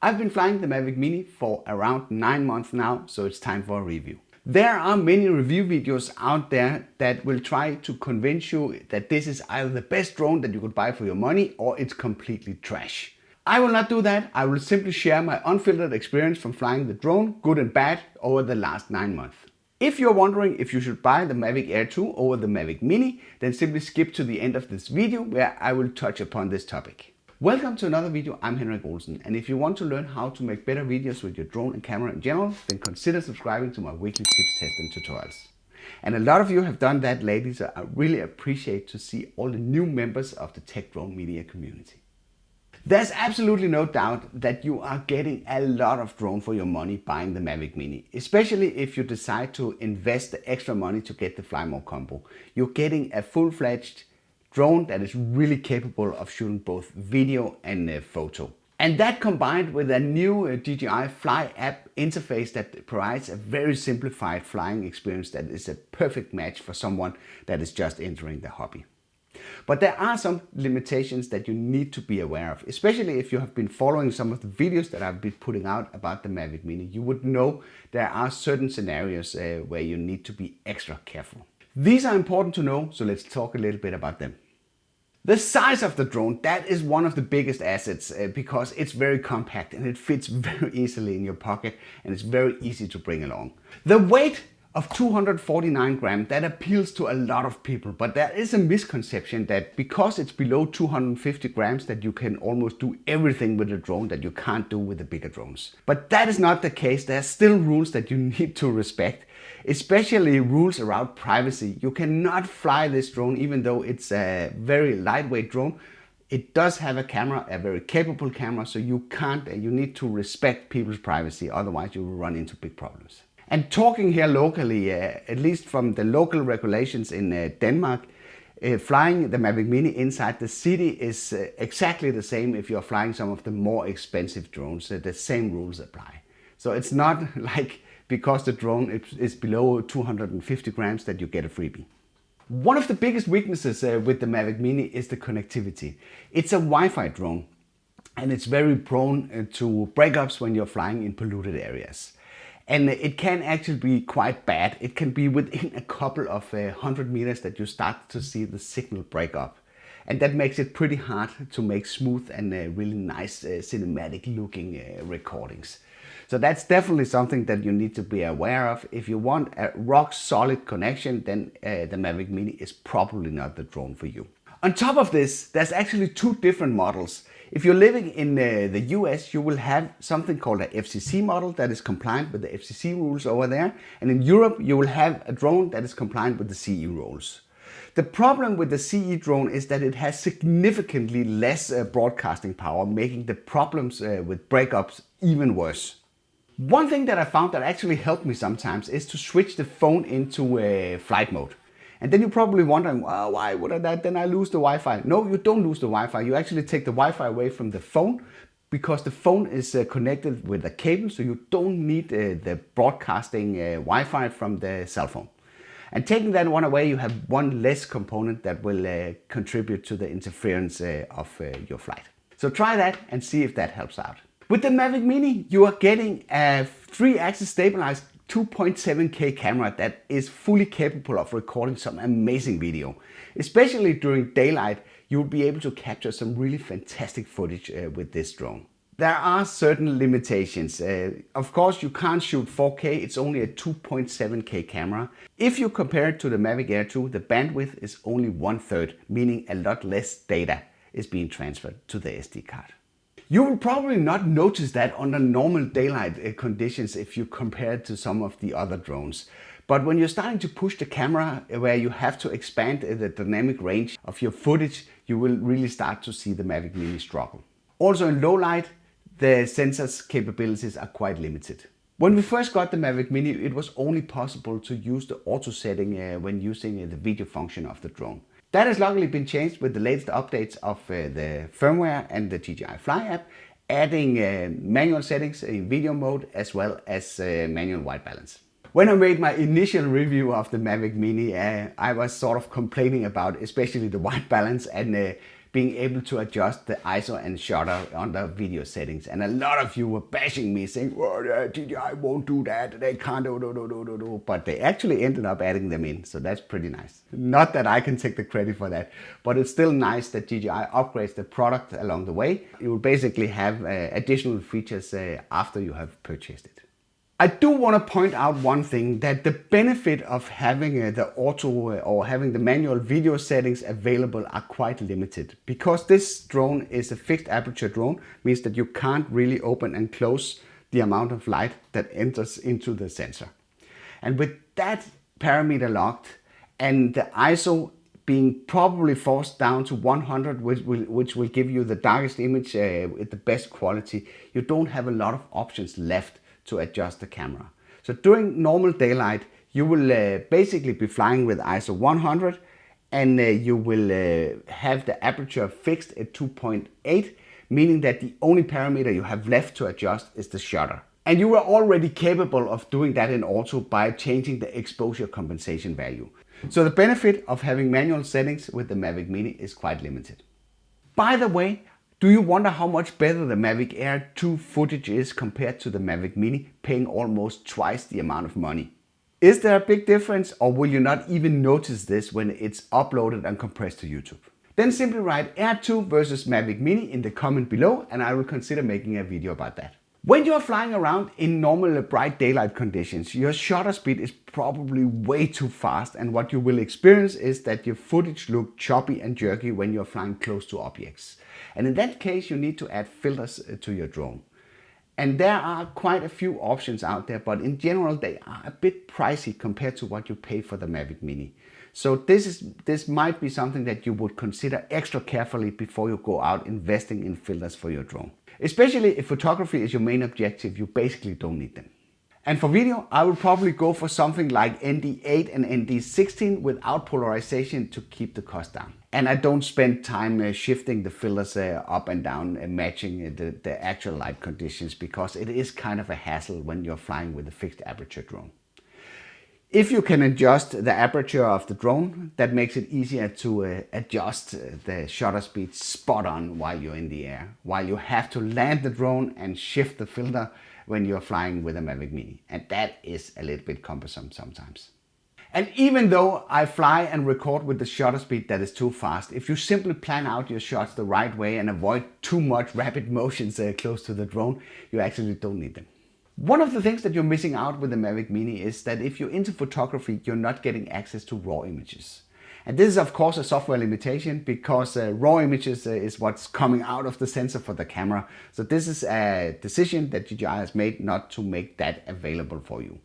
I've been flying the Mavic Mini for around 9 months now, so it's time for a review. There are many review videos out there that will try to convince you that this is either the best drone that you could buy for your money or it's completely trash. I will not do that. I will simply share my unfiltered experience from flying the drone, good and bad, over the last 9 months. If you're wondering if you should buy the Mavic Air 2 over the Mavic Mini, then simply skip to the end of this video where I will touch upon this topic. Welcome to another video. I'm Henrik Olsen, and if you want to learn how to make better videos with your drone and camera in general, then consider subscribing to my weekly tips, tests and tutorials. And a lot of you have done that lately, so I really appreciate to see all the new members of the tech drone media community. There's absolutely no doubt that you are getting a lot of drone for your money buying the Mavic Mini, especially if you decide to invest the extra money to get the Fly More combo. You're getting a full-fledged drone that is really capable of shooting both video and photo. And that combined with a new DJI Fly app interface that provides a very simplified flying experience that is a perfect match for someone that is just entering the hobby. But there are some limitations that you need to be aware of, especially if you have been following some of the videos that I've been putting out about the Mavic Mini. You would know there are certain scenarios where you need to be extra careful. These are important to know, so let's talk a little bit about them. The size of the drone, that is one of the biggest assets because it's very compact and it fits very easily in your pocket and it's very easy to bring along. The weight of 249 grams, that appeals to a lot of people, but there is a misconception that because it's below 250 grams that you can almost do everything with a drone that you can't do with the bigger drones. But that is not the case. There are still rules that you need to respect, especially rules around privacy. You cannot fly this drone even though it's a very lightweight drone. It does have a camera, a very capable camera, so you need to respect people's privacy, otherwise you will run into big problems. And talking here locally, at least from the local regulations in Denmark, flying the Mavic Mini inside the city is exactly the same if you're flying some of the more expensive drones. The same rules apply. So it's not like because the drone is below 250 grams that you get a freebie. One of the biggest weaknesses with the Mavic Mini is the connectivity. It's a Wi-Fi drone and it's very prone to breakups when you're flying in polluted areas. And it can actually be quite bad. It can be within a couple of 100 meters that you start to see the signal break up. And that makes it pretty hard to make smooth and really nice cinematic looking recordings. So that's definitely something that you need to be aware of. If you want a rock solid connection, then the Mavic Mini is probably not the drone for you. On top of this, there's actually two different models. If you're living in the US, you will have something called a FCC model that is compliant with the FCC rules over there. And in Europe, you will have a drone that is compliant with the CE rules. The problem with the CE drone is that it has significantly less broadcasting power, making the problems with breakups even worse. One thing that I found that actually helped me sometimes is to switch the phone into flight mode. And then you're probably wondering, well, why would I lose the Wi-Fi? No, you don't lose the Wi-Fi. You actually take the Wi-Fi away from the phone because the phone is connected with a cable, so you don't need the broadcasting Wi-Fi from the cell phone. And taking that one away, you have one less component that will contribute to the interference of your flight. So try that and see if that helps out. With the Mavic Mini, you are getting a 3-axis stabilized 2.7K camera that is fully capable of recording some amazing video. Especially during daylight, you'll be able to capture some really fantastic footage with this drone. There are certain limitations. Of course, you can't shoot 4K, it's only a 2.7K camera. If you compare it to the Mavic Air 2, the bandwidth is only 1/3, meaning a lot less data is being transferred to the SD card. You will probably not notice that under normal daylight conditions if you compare it to some of the other drones. But when you're starting to push the camera where you have to expand the dynamic range of your footage, you will really start to see the Mavic Mini struggle. Also in low light, the sensor's capabilities are quite limited. When we first got the Mavic Mini, it was only possible to use the auto setting when using the video function of the drone. That has luckily been changed with the latest updates of the firmware and the DJI Fly app, adding manual settings in video mode as well as manual white balance. When I made my initial review of the Mavic Mini, I was sort of complaining about especially the white balance and being able to adjust the ISO and shutter under video settings. And a lot of you were bashing me saying, well, DJI won't do that, they can't do. But they actually ended up adding them in, so that's pretty nice. Not that I can take the credit for that, but it's still nice that DJI upgrades the product along the way. You will basically have additional features after you have purchased it. I do want to point out one thing, that the benefit of having the auto or having the manual video settings available are quite limited, because this drone is a fixed aperture drone, means that you can't really open and close the amount of light that enters into the sensor. And with that parameter locked and the ISO being probably forced down to 100, which will give you the darkest image with the best quality, you don't have a lot of options left to adjust the camera. So during normal daylight, you will basically be flying with ISO 100, and you will have the aperture fixed at 2.8, meaning that the only parameter you have left to adjust is the shutter. And you are already capable of doing that in auto by changing the exposure compensation value. So the benefit of having manual settings with the Mavic Mini is quite limited. By the way, do you wonder how much better the Mavic Air 2 footage is compared to the Mavic Mini, paying almost twice the amount of money? Is there a big difference, or will you not even notice this when it's uploaded and compressed to YouTube? Then simply write Air 2 versus Mavic Mini in the comment below, and I will consider making a video about that. When you are flying around in normal bright daylight conditions, your shutter speed is probably way too fast, and what you will experience is that your footage looks choppy and jerky when you're flying close to objects. And in that case, you need to add filters to your drone. And there are quite a few options out there, but in general, they are a bit pricey compared to what you pay for the Mavic Mini. So this might be something that you would consider extra carefully before you go out investing in filters for your drone. Especially if photography is your main objective, you basically don't need them. And for video, I would probably go for something like ND8 and ND16 without polarization to keep the cost down. And I don't spend time shifting the filters up and down and matching the actual light conditions, because it is kind of a hassle when you're flying with a fixed aperture drone. If you can adjust the aperture of the drone, that makes it easier to adjust the shutter speed spot on while you're in the air, while you have to land the drone and shift the filter when you're flying with a Mavic Mini. And that is a little bit cumbersome sometimes. And even though I fly and record with the shutter speed that is too fast, if you simply plan out your shots the right way and avoid too much rapid motions close to the drone, you actually don't need them. One of the things that you're missing out with the Mavic Mini is that if you're into photography, you're not getting access to RAW images. And this is of course a software limitation, because RAW images is what's coming out of the sensor for the camera. So this is a decision that DJI has made not to make that available for you.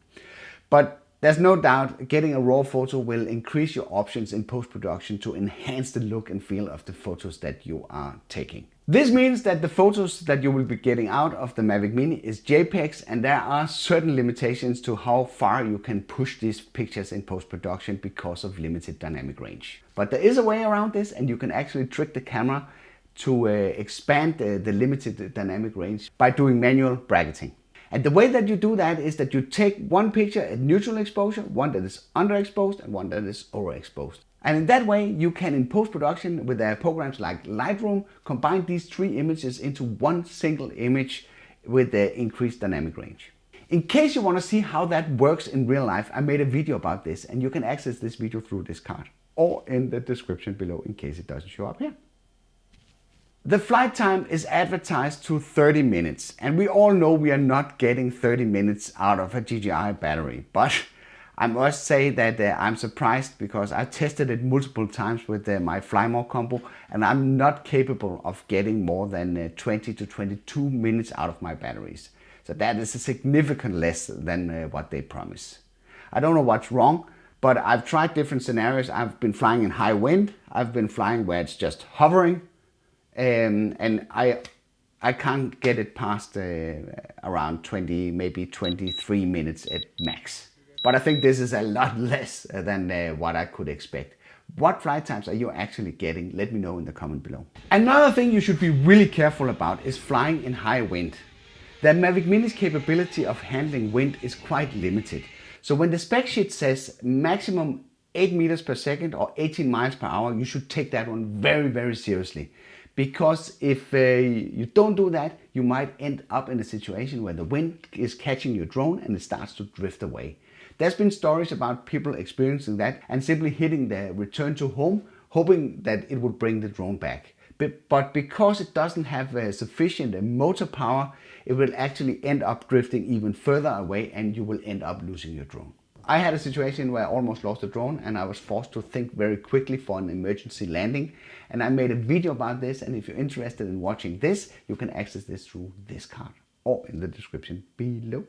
But there's no doubt getting a RAW photo will increase your options in post-production to enhance the look and feel of the photos that you are taking. This means that the photos that you will be getting out of the Mavic Mini is JPEGs, and there are certain limitations to how far you can push these pictures in post-production because of limited dynamic range. But there is a way around this, and you can actually trick the camera to expand the limited dynamic range by doing manual bracketing. And the way that you do that is that you take one picture at neutral exposure, one that is underexposed, and one that is overexposed. And in that way, you can, in post-production with programs like Lightroom, combine these three images into one single image with the increased dynamic range. In case you want to see how that works in real life, I made a video about this, and you can access this video through this card or in the description below in case it doesn't show up here. The flight time is advertised to 30 minutes, and we all know we are not getting 30 minutes out of a DJI battery, but I must say that I'm surprised, because I tested it multiple times with my Fly More combo, and I'm not capable of getting more than 20 to 22 minutes out of my batteries. So that is a significant less than what they promise. I don't know what's wrong, but I've tried different scenarios. I've been flying in high wind, I've been flying where it's just hovering, and I can't get it past around 20, maybe 23 minutes at max. But I think this is a lot less than what I could expect. What flight times are you actually getting? Let me know in the comment below. Another thing you should be really careful about is flying in high wind. The Mavic Mini's capability of handling wind is quite limited. So when the spec sheet says maximum 8 meters per second or 18 miles per hour, you should take that one very, very seriously. Because if you don't do that, you might end up in a situation where the wind is catching your drone and it starts to drift away. There's been stories about people experiencing that and simply hitting the return to home, hoping that it would bring the drone back. But because it doesn't have sufficient motor power, it will actually end up drifting even further away and you will end up losing your drone. I had a situation where I almost lost the drone and I was forced to think very quickly for an emergency landing. And I made a video about this, and if you're interested in watching this, you can access this through this card or in the description below.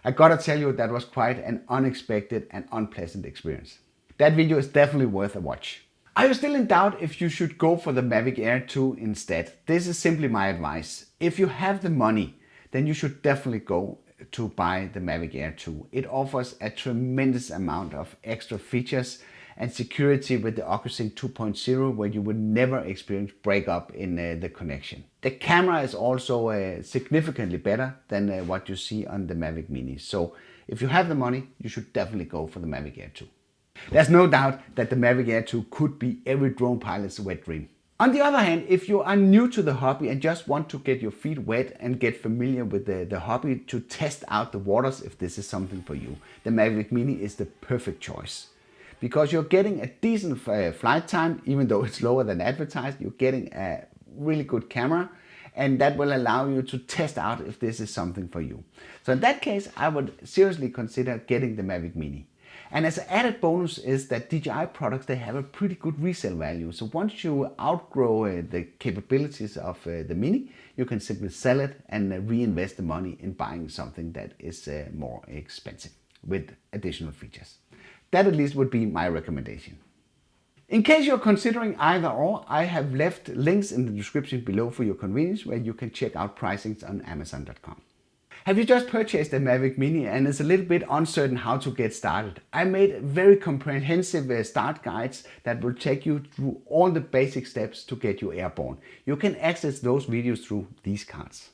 I gotta tell you, that was quite an unexpected and unpleasant experience. That video is definitely worth a watch. Are you still in doubt if you should go for the Mavic Air 2 instead? This is simply my advice. If you have the money, then you should definitely go to buy the Mavic Air 2. It offers a tremendous amount of extra features and security with the OcuSync 2.0, where you would never experience breakup in the connection. The camera is also significantly better than what you see on the Mavic Mini. So if you have the money, you should definitely go for the Mavic Air 2. There's no doubt that the Mavic Air 2 could be every drone pilot's wet dream. On the other hand, if you are new to the hobby and just want to get your feet wet and get familiar with the hobby to test out the waters, if this is something for you, the Mavic Mini is the perfect choice. Because you're getting a decent flight time, even though it's lower than advertised, you're getting a really good camera, and that will allow you to test out if this is something for you. So in that case, I would seriously consider getting the Mavic Mini. And as an added bonus is that DJI products, they have a pretty good resale value. So once you outgrow the capabilities of the Mini, you can simply sell it and reinvest the money in buying something that is more expensive with additional features. That at least would be my recommendation. In case you're considering either or, I have left links in the description below for your convenience, where you can check out pricings on Amazon.com. Have you just purchased a Mavic Mini and is a little bit uncertain how to get started? I made very comprehensive start guides that will take you through all the basic steps to get you airborne. You can access those videos through these cards.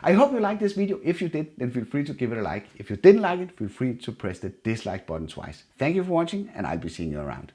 I hope you liked this video. If you did, then feel free to give it a like. If you didn't like it, feel free to press the dislike button twice. Thank you for watching, and I'll be seeing you around.